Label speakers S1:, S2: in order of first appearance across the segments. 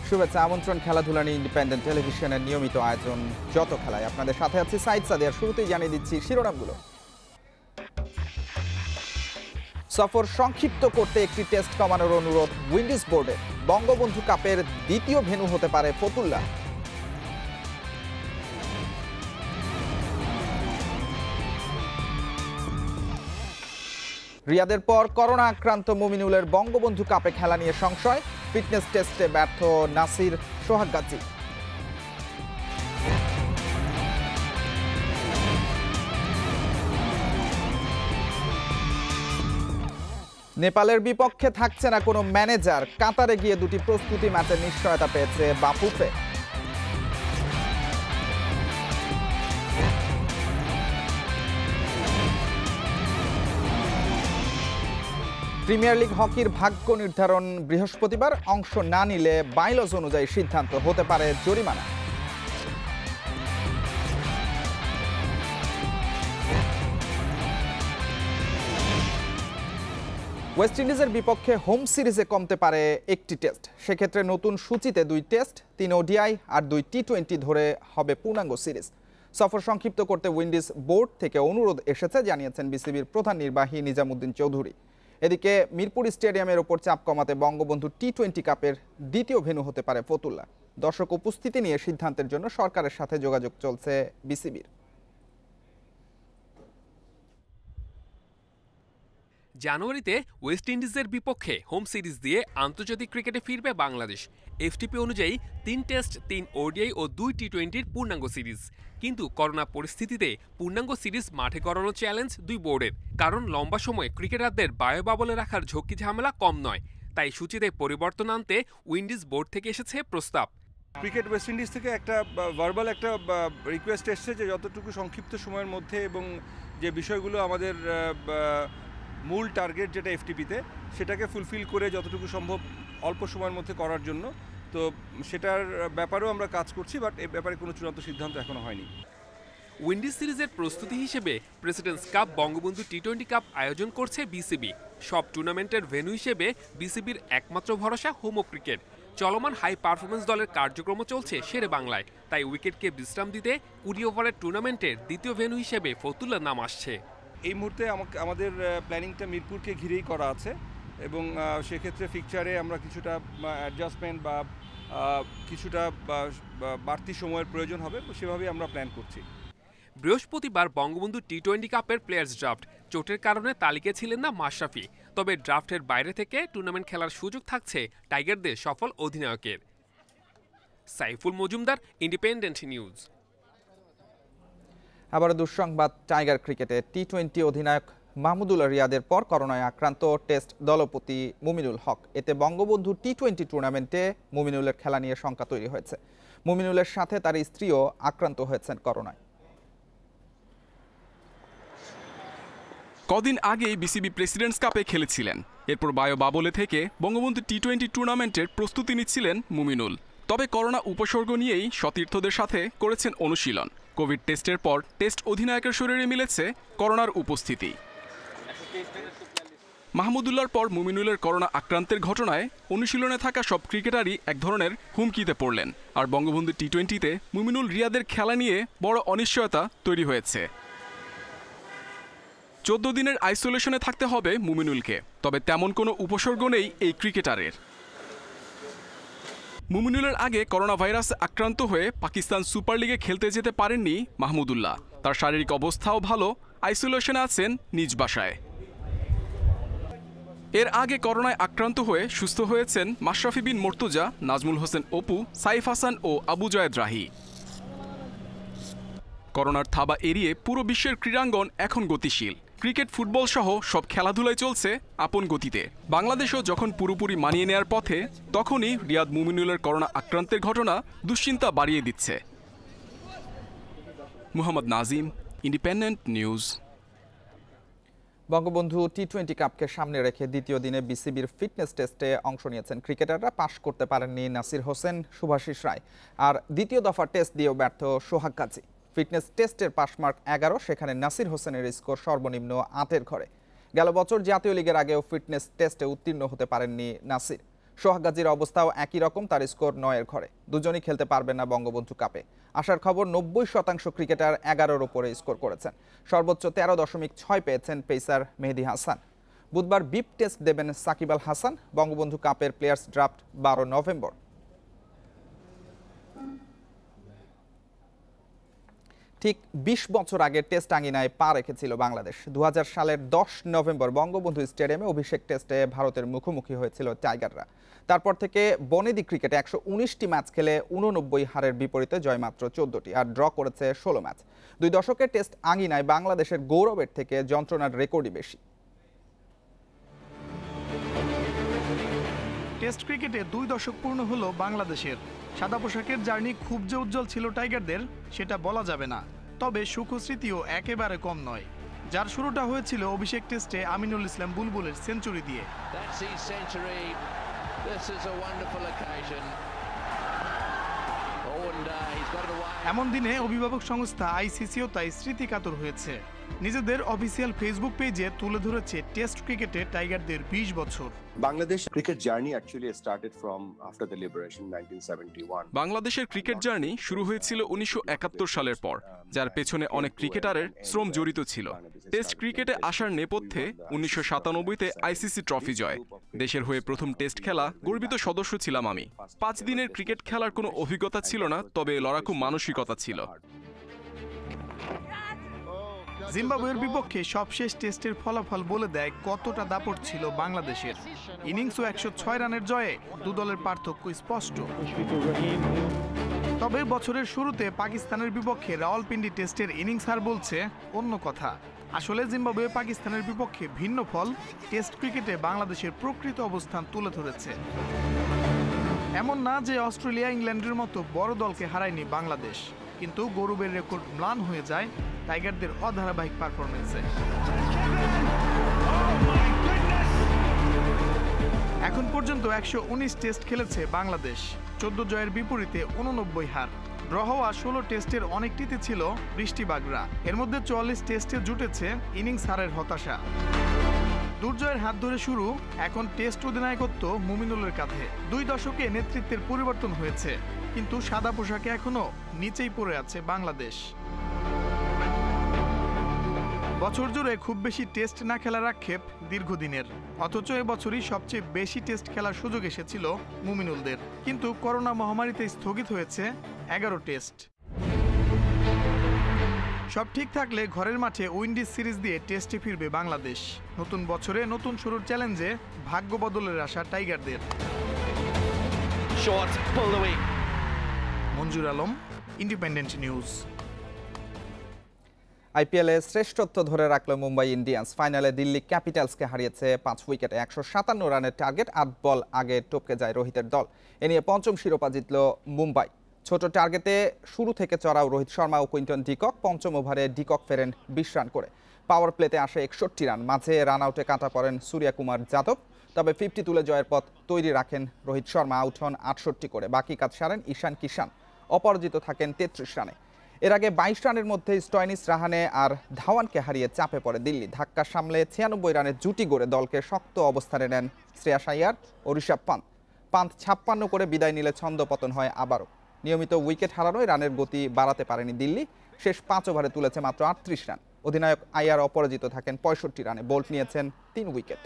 S1: শুভেচ্ছা আমন্ত্রণ খেলাধুলা নিয়ে ইন্ডিপেন্ডেন্ট টেলিভিশনের নিয়মিত আয়োজন যত খেলায় আপনাদের সাথে আছি সাইদ সাদিয়ার। শুরুতেই জানিয়ে দিচ্ছি শিরোনামগুলো। সফর সংক্ষিপ্ত করতে একটি টেস্ট কমানোর অনুরোধ উইন্ডিজ বোর্ডের। বঙ্গবন্ধু কাপের দ্বিতীয় ভেন্যু হতে পারে ফতুল্লা। রিয়াদের পর করোনা আক্রান্ত মুমিনুলের বঙ্গবন্ধু কাপে খেলা নিয়ে সংশয়। ফিটনেস টেস্টে ব্যর্থ নাসির সোহাগ গাজী। নেপালের বিপক্ষে থাকছে না কোনো ম্যানেজার। কাতারে গিয়ে দুটি প্রস্তুতি ম্যাচের নিশ্চয়তা পেয়েছে বাফুফে। প্রিমিয়ার লিগ হকির ভাগ্য নির্ধারণ বৃহস্পতিবার। অংশ না নিলে বাইলজ অনুযায়ী সিদ্ধান্ত হতে পারে জরিমানা। ওয়েস্ট ইন্ডিজের বিপক্ষে হোম সিরিজে কমতে পারে একটি টেস্ট। সেক্ষেত্রে নতুন সূচিতে 2 টেস্ট, 3 ওডিআই আর 2 টি-20 ধরে হবে পূর্ণাঙ্গ সিরিজ। সফর সংক্ষিপ্ত করতে উইন্ডিজ বোর্ড থেকে অনুরোধ এসেছে, জানিয়েছেন বিসিবির প্রধান নির্বাহী নিজামুদ্দিন চৌধুরী। এদিকে মিরপুর স্টেডিয়ামের ওপর চাপ কমাতে বঙ্গবন্ধু টি-20 কাপের দ্বিতীয় ভেন্যু হতে পারে ফতুল্লা। দর্শক উপস্থিতি নিয়ে সিদ্ধান্তের জন্য সরকারের সাথে যোগাযোগ চলছে বিসিবির।
S2: জানুয়ারিতে ওয়েস্ট ইন্ডিজের বিপক্ষে হোম সিরিজ দিয়ে আন্তর্জাতিক ক্রিকেটে ফিরবে বাংলাদেশ। এফটিপি অনুযায়ী 3 টেস্ট, 3 ওডিআই ও 2 টি-20 পূর্ণাঙ্গ সিরিজ। কিন্তু করোনা পরিস্থিতিতে পূর্ণাঙ্গ সিরিজ মাঠে করানো চ্যালেঞ্জ 2 বোর্ডের। কারণ লম্বা সময় ক্রিকেটারদের বায়ুবাবলে রাখার ঝক্কি ঝামেলা কম নয়। তাই সূচিতে পরিবর্তন আনতে উইন্ডিজ বোর্ড থেকে এসেছে প্রস্তাব।
S3: ক্রিকেট ওয়েস্ট ইন্ডিজ থেকে একটা ভার্বাল একটা রিকোয়েস্ট এসছে যে যতটুকু সংক্ষিপ্ত সময়ের মধ্যে এবং যে বিষয়গুলো আমাদের মূল টার্গেট যেটা এফটিপিতে সেটাকে ফুলফিল করে যতটুকু সম্ভব অল্প সময়ের মধ্যে করার জন্য। তো সেটার ব্যাপারেও আমরা কাজ করছি, বাট এ ব্যাপারে কোনো চূড়ান্ত সিদ্ধান্ত এখনো হয়নি।
S2: উইন্ডিজ সিরিজের প্রস্তুতি হিসেবে প্রেসিডেন্টস কাপ, বঙ্গবন্ধু টি-20 কাপ আয়োজন করছে বিসিবি। সব টুর্নামেন্টের ভেন্যু হিসেবে বিসিবির একমাত্র ভরসা হোম ক্রিকেট। চলমান হাই পারফরমেন্স দলের কার্যক্রম চলছে শেরে বাংলায়। তাই উইকেটকে বিশ্রাম দিতে 20 ওভারের টুর্নামেন্টের দ্বিতীয় ভেন্যু হিসেবে ফতুল্লার নাম আসছে।
S3: এই মুহূর্তে আমাদের প্ল্যানিংটা মিরপুরকে ঘিরেই করা আছে এবং সেক্ষেত্রে ফিকচারে আমরা কিছুটা অ্যাডজাস্টমেন্ট বা কিছুটা বাড়তি সময়ের প্রয়োজন হবে, সেভাবেই আমরা প্ল্যান করছি।
S2: বৃহস্পতিবার বঙ্গবন্ধু টি-20 কাপের প্লেয়ার্স ড্রাফট। চোটের কারণে তালিকায় ছিলেন না মাশরাফি। তবে ড্রাফটের বাইরে থেকে টুর্নামেন্ট খেলার সুযোগ থাকছে টাইগারদের সফল অধিনায়কের। Saiful Majumdar, independent news.
S1: আবার দুঃসংবাদ টাইগার ক্রিকেটে। টি-20 অধিনায়ক মাহমুদুল্লাহ রিয়াদের পর করোনায় আক্রান্ত টেস্ট দলপতি মুমিনুল হক। এতে বঙ্গবন্ধু টি-20 টুর্নামেন্টে মুমিনুলের খেলা নিয়ে শঙ্কা তৈরি হয়েছে। মুমিনুলের সাথে তার স্ত্রীও আক্রান্ত হয়েছেন করোনায়।
S4: কদিন আগেই বিসিবি প্রেসিডেন্টস কাপে খেলেছিলেন। এরপর বায়োবাবলে থেকে বঙ্গবন্ধু টি-20 টুর্নামেন্টের প্রস্তুতি নিচ্ছিলেন মুমিনুল। তবে করোনা উপসর্গ নিয়েই সতীর্থদের সাথে করেছেন অনুশীলন। কোভিড টেস্টের পর টেস্ট অধিনায়কের শরীরে মিলেছে করোনার উপস্থিতি। মাহমুদুল্লাহর পর মুমিনুলের করোনা আক্রান্তের ঘটনায় অনুশীলনে থাকা সব ক্রিকেটারই এক ধরনের হুমকিতে পড়লেন। আর বঙ্গবন্ধু টি-20তে মুমিনুল রিয়াদের খেলা নিয়ে বড় অনিশ্চয়তা তৈরি হয়েছে। 14 দিনের আইসোলেশনে থাকতে হবে মুমিনুলকে। তবে তেমন কোনো উপসর্গ নেই এই ক্রিকেটারের। মুমিনুলের আগে করোনা ভাইরাসে আক্রান্ত হয়ে পাকিস্তান সুপার লিগে খেলতে যেতে পারেননি মাহমুদুল্লাহ। তার শারীরিক অবস্থাও ভালো, আইসোলেশনে আছেন নিজ বাসায়। এর আগে করোনায় আক্রান্ত হয়ে সুস্থ হয়েছেন মাশরাফি বিন মর্তুজা, নাজমুল হোসেন অপু, সাইফ হাসান ও আবু জায়েদ রাহি। করোনার থাবা এড়িয়ে পুরো বিশ্বের ক্রীড়াঙ্গন এখন গতিশীল। ক্রিকেট, ফুটবল সহ সব খেলাধুলাই চলছে আপন গতিতে। বাংলাদেশও যখন পুরোপুরি মানিয়ে নেয়ার পথে, তখনই রিয়াদ মুমিনুলের করোনা আক্রান্তের ঘটনা দুশ্চিন্তা বাড়িয়ে দিচ্ছে। Mohammad Nazim, Independent News.
S1: বঙ্গবন্ধু টি-20 কাপকে সামনে রেখে দ্বিতীয় দিনে বিসিবির ফিটনেস টেস্টে অংশ নিয়েছেন ক্রিকেটাররা। পাস করতে পারেননি নাসির হোসেন, শুভাশিস রায়। আর দ্বিতীয় দফা টেস্ট দিয়েও ব্যর্থ সোহাগ গাজী। ফিটনেস টেস্টের পাস মার্ক 11, সেখানে নাসির হোসেনের স্কোর সর্বনিম্ন 8-এর ঘরে। গেল বছর জাতীয় লিগের আগেও ফিটনেস টেস্টে উত্তীর্ণ হতে পারেননি নাসির। সোহাগ গাজীর অবস্থাও একই রকম, তার স্কোর 9-এর ঘরে। দুজনই খেলতে পারবেন না বঙ্গবন্ধু কাপে। আসার খবর 90% ক্রিকেটার 11-এর উপরে স্কোর করেছেন। সর্বোচ্চ 13.6 পেয়েছেন পেসার মেহেদী হাসান। বুধবার বিপ টেস্ট দেবেন সাকিব আল হাসান। বঙ্গবন্ধু কাপের প্লেয়ার্স ড্রাফট 12 নভেম্বর। ঠিক 20 বছর আগে টেস্ট আঙ্গিনায় পা রেখেছিল বাংলাদেশ। 2000 সালের 10 নভেম্বর বঙ্গবন্ধু স্টেডিয়ামে অভিষেক টেস্টে ভারতের মুখোমুখি হয়েছিল টাইগাররা। তারপর থেকে বনেদি ক্রিকেটে 119টি ম্যাচ খেলে 89 হারের বিপরীতে জয় মাত্র 14টি, আর ড্র করেছে 16 ম্যাচ। 2 দশকের টেস্ট আঙ্গিনায় বাংলাদেশের গৌরবের থেকে যন্ত্রণার রেকর্ডই বেশি।
S5: টেস্ট ক্রিকেটে 2 দশক পূর্ণ হলো বাংলাদেশের। সাদা পোশাকের জার্নি খুব যে উজ্জ্বল ছিল টাইগারদের সেটা বলা যাবে না, তবে সুখ স্মৃতিও একেবারে কম নয়। যার শুরুটা হয়েছিল অভিষেক টেস্টে আমিনুল ইসলাম বুলবুলের সেঞ্চুরি দিয়ে। এমন দিনে অভিভাবক সংস্থা আইসিসিও তাই স্মৃতিকাতর হয়েছে। নিজেদের অফিসিয়াল ফেসবুক পেজে তুলে ধরেছে টেস্ট ক্রিকেটে টাইগারদের 20 বছর।
S6: Bangladesh cricket journey actually started from after the liberation 1971.
S4: বাংলাদেশের ক্রিকেট জার্নি শুরু হয়েছিল 1971 সালের পর, যার পেছনে অনেক ক্রিকেটারের শ্রম জড়িত ছিল। টেস্ট ক্রিকেটে আসার নেপথ্যে 1997-তে আইসিসি ট্রফি জয়। দেশের হয়ে প্রথম টেস্ট খেলা গর্বিত সদস্য ছিলাম আমি। 5 দিনের ক্রিকেট খেলার কোনো অভিজ্ঞতা ছিল না, তবে লড়াকু মানসিকতা ছিল।
S5: জিম্বাবুয়ের বিপক্ষে সবশেষ টেস্টের ফলাফল বলে দেয় কতটা দাপট ছিল বাংলাদেশের। ইনিংস ও 106 রানের জয়ে 2 দলের পার্থক্য স্পষ্ট। তবে বছরের শুরুতে পাকিস্তানের বিপক্ষে রাওয়ালপিন্ডি টেস্টের ইনিংস হার বলছে অন্য কথা। আসলে জিম্বাবুয়ে পাকিস্তানের বিপক্ষে ভিন্ন ফল টেস্ট ক্রিকেটে বাংলাদেশের প্রকৃত অবস্থান তুলে ধরেছে। এমন না যে অস্ট্রেলিয়া, ইংল্যান্ডের মতো বড় দলকে হারায়নি বাংলাদেশ, কিন্তু গৌরবের রেকর্ড ম্লান হয়ে যায় টাইগারদের অধারাবাহিক পারফরমেন্সে। এখন পর্যন্ত 119 টেস্ট খেলেছে বাংলাদেশ, 14 জয়ের বিপরীতে 89 হার। ড্র হওয়া 16 টেস্টের অনেকটিতে ছিল বৃষ্টি বাগড়া। এর মধ্যে 44 টেস্টে জুটেছে ইনিংস হারের হতাশা। দুর্জয়ের হাত ধরে শুরু এখন টেস্ট অধিনায়কত্ব মুমিনুলের কাঁধে। 2 দশকে নেতৃত্বের পরিবর্তন হয়েছে, কিন্তু সাদা পোশাকে এখনো নিচেই পড়ে আছে বাংলাদেশ। বছর জুড়ে খুব বেশি টেস্ট না খেলার আক্ষেপ দীর্ঘদিনের, অথচ এবছরই সবচেয়ে বেশি টেস্ট খেলার সুযোগ এসেছিল মুমিনুলদের। কিন্তু করোনা মহামারীতে স্থগিত হয়েছে 11 টেস্ট। সব ঠিক থাকলে ঘরের মাঠে উইন্ডিজ সিরিজ দিয়ে টেস্টে ফিরবে বাংলাদেশ। নতুন বছরে নতুন শুরুর চ্যালেঞ্জে ভাগ্য বদলের আশা টাইগারদের। মঞ্জুর আলম, ইন্ডিপেন্ডেন্ট নিউজ।
S1: আইপিএলে শ্রেষ্ঠত্ব ধরে রাখল মুম্বাই ইন্ডিয়ান্স। ফাইনালে দিল্লি ক্যাপিটালসকে হারিয়েছে 5 উইকেটে। 157 রানের টার্গেট, 8 বল আগে টপকে যায় রোহিতের দল। এ নিয়ে পঞ্চম শিরোপা জিতল মুম্বাই। ছোট টার্গেটে শুরু থেকে চড়াও রোহিত শর্মা ও কুইন্টন ডিকক। পঞ্চম ওভারে ডিকক ফেরেন 20 রান করে। পাওয়ার প্লেতে আসে 61 রান। মাঝে রান আউটে কাটা পড়েন সূর্যকুমার যাদব, তবে 50 তুলে জয়ের পথ তৈরি রাখেন রোহিত শর্মা। আউট হন 68 করে। বাকি কাজ সারেন ঈশান কিষান, অপরাজিত থাকেন 33 রানে। এর আগে 22 রানের মধ্যে স্টয়নিস, রাহানে আর ধাওয়ানকে হারিয়ে চাপে পড়ে দিল্লি। ধাক্কা সামলে 96 রানের জুটি গড়ে দলকে শক্ত অবস্থানে নেন শ্রেয়াস আইয়ার ও ঋষভ পান্ত। 56 করে বিদায় নিলে ছন্দপতন হয় আবারও। নিয়মিত উইকেট হারানোয় রানের গতি বাড়াতে পারেনি দিল্লি। শেষ 5 ওভারে তুলেছে মাত্র 38 রান। অধিনায়ক আইয়ার অপরাজিত থাকেন 65 রানে। বোল্ট নিয়েছেন 3 উইকেট।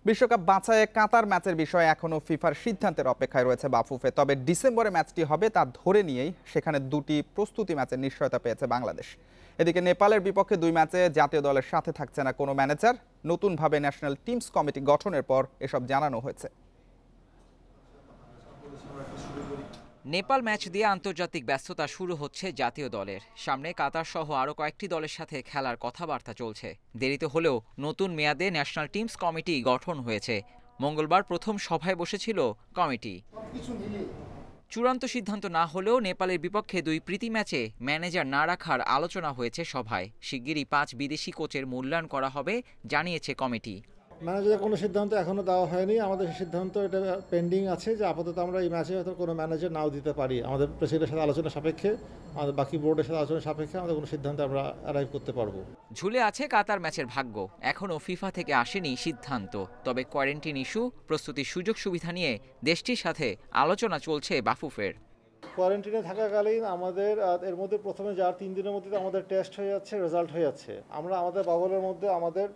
S1: বিশ্বকাপ বাছাইয়ে কাতার ম্যাচের বিষয়ে এখনও ফিফার সিদ্ধান্তের অপেক্ষায় রয়েছে বাফুফে। তবে ডিসেম্বরে ম্যাচটি হবে তা ধরে নিয়েই সেখানে 2টি প্রস্তুতি ম্যাচের নিশ্চয়তা পেয়েছে বাংলাদেশ। এদিকে নেপালের বিপক্ষে 2 ম্যাচে জাতীয় দলের সাথে থাকছে না কোনো ম্যানেজার। নতুনভাবে ন্যাশনাল টিমস কমিটি গঠনের পর এসব জানানো হয়েছে।
S7: নেপাল ম্যাচ দিয়ে আন্তর্জাতিক ব্যস্ততা শুরু হচ্ছে জাতীয় দলের। সামনে কাতার সহ আরও কয়েকটি দলের সাথে খেলার কথাবার্তা চলছে। দেরিতে হলেও নতুন মেয়াদে ন্যাশনাল টিমস কমিটি গঠন হয়েছে। মঙ্গলবার প্রথম সভায় বসেছিল কমিটি। চূড়ান্ত সিদ্ধান্ত না হলেও নেপালের বিপক্ষে 2 প্রীতি ম্যাচে ম্যানেজার না রাখার আলোচনা হয়েছে সভায়। শিগগিরই 5 বিদেশি কোচের মূল্যায়ন করা হবে জানিয়েছে কমিটি।
S8: ম্যানেজারের কোনো সিদ্ধান্ত এখনও দেওয়া হয়নি। আমাদের সিদ্ধান্ত এটা পেন্ডিং আছে যে আপাতত আমরা এই ম্যাচে হয়তো কোনো ম্যানেজার নাও দিতে পারি। আমাদের প্রেসিডেন্টের সাথে আলোচনা সাপেক্ষে, আমাদের বাকি বোর্ডের সাথে আলোচনা সাপেক্ষে আমাদের কোনো সিদ্ধান্ত আমরা অ্যারাইভ করতে পারবো।
S7: ঝুলে আছে কাতার ম্যাচের ভাগ্য। এখনও ফিফা থেকে আসেনি সিদ্ধান্ত। তবে কোয়ারেন্টিন ইস্যু, প্রস্তুতির সুযোগ সুবিধা নিয়ে দেশটির সাথে আলোচনা চলছে বাফুফের।
S8: কোয়ারেন্টিনে থাকাকালীন আমাদের এর মধ্যে প্রথমে যার 3 দিনের মধ্যে আমাদের টেস্ট হয়ে যাচ্ছে, রেজাল্ট হয়ে যাচ্ছে। আমরা আমাদের বাবলের মধ্যে আমাদের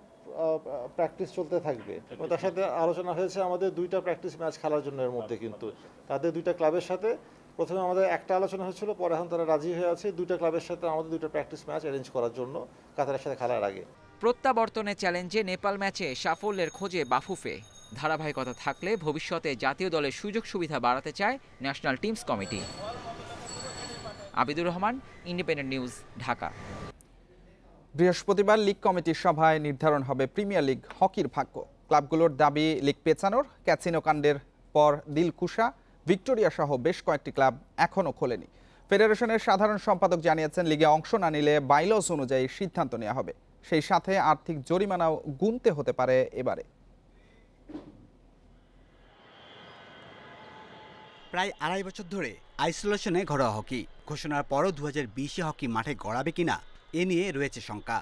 S8: প্র্যাকটিস চলতে থাকবে। তার সাথে আলোচনা হয়েছে আমাদের 2টা প্র্যাকটিস ম্যাচ খেলার জন্য। এর মধ্যে কিন্তু তাদের 2টা ক্লাবের সাথে প্রথমে আমাদের একটা আলোচনা হয়েছিল, পরে এখন তারা রাজি হয়ে আছে 2টা ক্লাবের সাথে আমাদের 2টা প্র্যাকটিস ম্যাচ অ্যারেঞ্জ করার জন্য কাতারের সাথে খেলার আগে।
S7: প্রত্যাবর্তনের চ্যালেঞ্জে নেপাল ম্যাচে সাফল্যের খোঁজে বাফুফে। ধারাবাহিকতা থাকলে ভবিষ্যতে জাতীয় দলের সুযোগ সুবিধা বাড়াতে চায় national teams committee. Abidur Rahman, independent news, Dhaka.
S1: বৃহস্পতিবার লীগ কমিটির সভায় নির্ধারণ হবে প্রিমিয়ার লিগ হকির ভাগ্য। ক্লাবগুলোর দাবি লিগ পেছানোর। ক্যাসিনো কাণ্ডের পর দিলকুশা, ভিক্টোরিয়া সহ বেশ কয়েকটি ক্লাব এখনও খোলেনি। ফেডারেশনের সাধারণ সম্পাদক জানিয়েছেন লিগে অংশ না নিলে বাইলস অনুযায়ী সিদ্ধান্ত নেওয়া হবে। সেই সাথে আর্থিক জরিমানাও গুনতে হতে পারে এবারে।
S9: প্রায় 2.5 বছর ধরে আইসোলেশনে ঘরোয়া হকি ঘোষণার পরও 2020-এ হকি মাঠে গড়াবে কিনা এ নিয়ে রয়েছে শঙ্কা।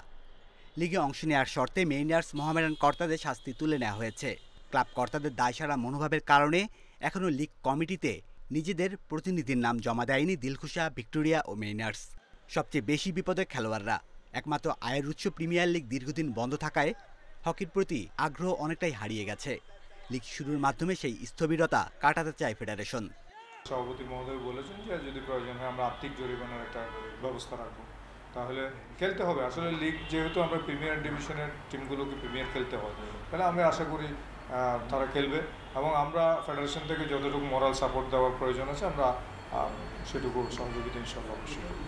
S9: লিগে অংশ নেওয়ার শর্তে মেরিনার্স মোহামেডান কর্তাদের শাস্তি তুলে নেওয়া হয়েছে। ক্লাব কর্তাদের দায়সারা মনোভাবের কারণে এখনও লিগ কমিটিতে নিজেদের প্রতিনিধির নাম জমা দেয়নি দিলখুশা, ভিক্টোরিয়া ও মেরিনার্স। সবচেয়ে বেশি বিপদের খেলোয়াড়রা। একমাত্র আয়ের উৎস প্রিমিয়ার লিগ দীর্ঘদিন বন্ধ থাকায় হকির প্রতি আগ্রহ অনেকটাই হারিয়ে গেছে। লিগ শুরুর মাধ্যমে সেই স্থবিরতা কাটাতে চায় ফেডারেশন।
S10: সভাপতি মহোদয় বলেছেন যে যদি প্রয়োজন হয় আমরা আর্থিক জরিমানার একটা ব্যবস্থা রাখবো, তাহলে খেলতে হবে। আসলে লিগ যেহেতু আমরা প্রিমিয়ার ডিভিশনের টিমগুলোকে প্রিমিয়ার খেলতে হয়, তাহলে আমি আশা করি তারা খেলবে এবং আমরা ফেডারেশন থেকে যতটুকু মোরাল সাপোর্ট দেওয়ার প্রয়োজন আছে আমরা সেটুকু সহযোগিতা ইনশাআল্লাহ অবশ্যই করব।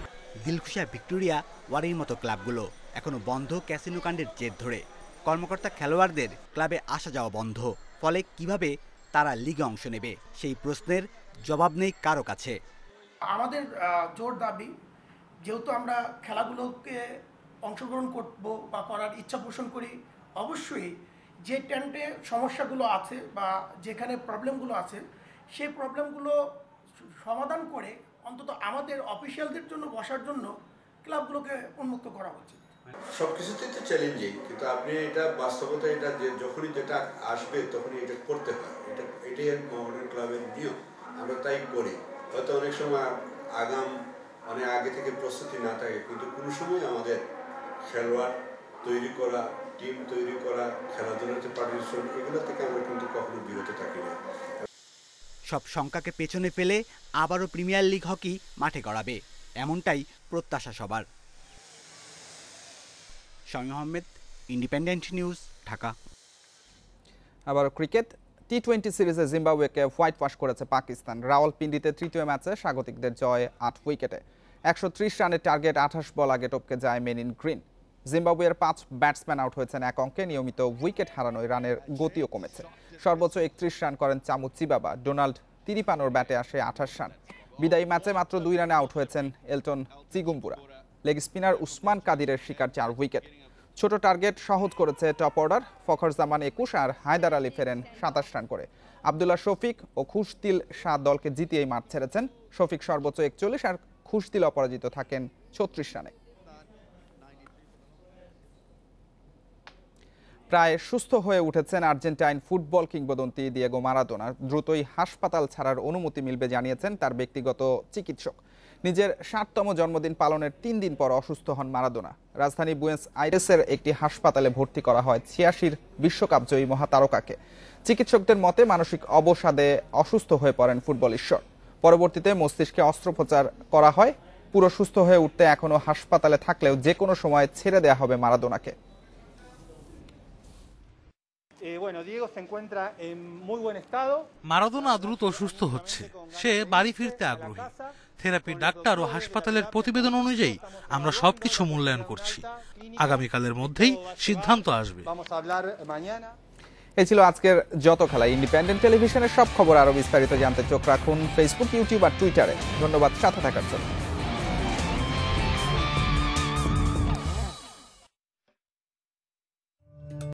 S9: দিলখুশা, ভিক্টোরিয়া, ওয়ারির মতো ক্লাবগুলো এখনো বন্ধ ক্যাসিনো কাণ্ডের জের ধরে। কর্মকর্তা খেলোয়াড়দের ক্লাবে আসা যাওয়া বন্ধ। ফলে কিভাবে তারা লিগে অংশ নেবে সেই প্রশ্নের জবাব নেই কারো কাছে।
S11: আমাদের জোর দাবি, যেহেতু আমরা খেলাগুলোকে অংশগ্রহণ করব বা করার ইচ্ছা পোষণ করি, অবশ্যই যে টেন্টে সমস্যাগুলো আছে বা যেখানে প্রবলেমগুলো আছে সেই প্রবলেমগুলো সমাধান করে অন্তত আমাদের অফিসিয়ালদের জন্য বসার জন্য ক্লাবগুলোকে উন্মুক্ত করা উচিত।
S12: সব কিছুতেই তো চ্যালেঞ্জিং, কিন্তু আপনি এটা বাস্তবতা, এটা যে যখনই যেটা আসবে তখনই এটা করতে হয়। এটাই মোহামেডান ক্লাবের নিয়ম, আমরা তাই করি। হয়তো অনেক সময় অনেক আগে থেকে প্রস্তুতি না থাকে, কিন্তু কোনো সময় আমাদের খেলোয়াড় তৈরি করা, টিম তৈরি করা, খেলাধুলাতে পার্টিসিপেশন, এগুলো থেকে আমরা কিন্তু কখনো বিরত থাকি না।
S9: সব শঙ্কাকে পেছনে ফেলে আবারও প্রিমিয়ার লিগ হকি মাঠে গড়াবে, এমনটাই প্রত্যাশা সবার। Shamim Ahmed, independent news, Dhaka.
S1: আবার ক্রিকেট। টি-20 সিরিজে জিম্বাবুয়েকে হোয়াইট ওয়াশ করেছে পাকিস্তান। রাওয়ালপিন্ডিতে তৃতীয় ম্যাচে স্বাগতিকদের জয় 8 উইকেটে। 130 রানের টার্গেট 28 বল আগে টপকে যায় মেন ইন গ্রিন। জিম্বাবুয়ের 5 ব্যাটসম্যান আউট হয়েছেন এক অঙ্কে। নিয়মিত উইকেট হারানোয় রানের গতিও কমেছে। সর্বোচ্চ 31 রান করেন চামু চিবাবা। ডোনাল্ড তিরিপানোর ব্যাটে আসে 28 রান। বিদায়ী ম্যাচে মাত্র 2 রানে আউট হয়েছেন Elton Chigumbura. Leg spinner Usman কাদিরের শিকার 4 উইকেট। ছোট টার্গেট সহজ করেছে টপ অর্ডার। ফখর জামান 21 আর হায়দার আলী ফেরেন 27 রান করে। আবদুল্লাহ শফিক ও খুশদিল শাহ দলকে জিতিয়েই মাঠ ছেড়েছেন। শফিক সর্বোচ্চ 41 আর খুশদিল অপরাজিত থাকেন 36 রানে। প্রায় সুস্থ হয়ে উঠেছেন আর্জেন্টাইন ফুটবল কিংবদন্তি দিয়েগো মারাদোনা। দ্রুতই হাসপাতাল ছাড়ার অনুমতি মিলবে জানিয়েছেন তার ব্যক্তিগত চিকিৎসক। নিজের 60তম জন্মদিন পালনের 3 দিন পর অসুস্থ হন মারাদোনা। রাজধানী বুয়েন্স আইরেসের একটি হাসপাতালে ভর্তি করা হয় 86 বিশ্বকাপ জয়ী মহাতারকাকে। চিকিৎসকদের মতে মানসিক অবসাদে অসুস্থ হয়ে পড়েন ফুটবল ঈশ্বর। পরবর্তীতে মস্তিষ্কে অস্ত্রোপচার করা হয়। পুরো সুস্থ হয়ে উঠতে এখনো হাসপাতালে থাকলেও যে কোনো সময় ছেড়ে দেয়া হবে মারাদোনাকে।
S13: মারাদোনা দ্রুত সুস্থ হচ্ছে। সে বাড়ি ফিরতে আগ্রহী। থেরাপি ডাক্তার ও হাসপাতালের প্রতিবেদন অনুযায়ী আমরা সবকিছু মূল্যায়ন করছি। আগামীকালের মধ্যেই সিদ্ধান্ত আসবে।
S1: এই ছিল আজকের যত খেলা। ইন্ডিপেন্ডেন্ট টেলিভিশনের সব খবর আরো বিস্তারিত জানতে চোখ রাখুন ফেসবুক, ইউটিউব আর টুইটারে। ধন্যবাদ সাথে থাকার জন্য।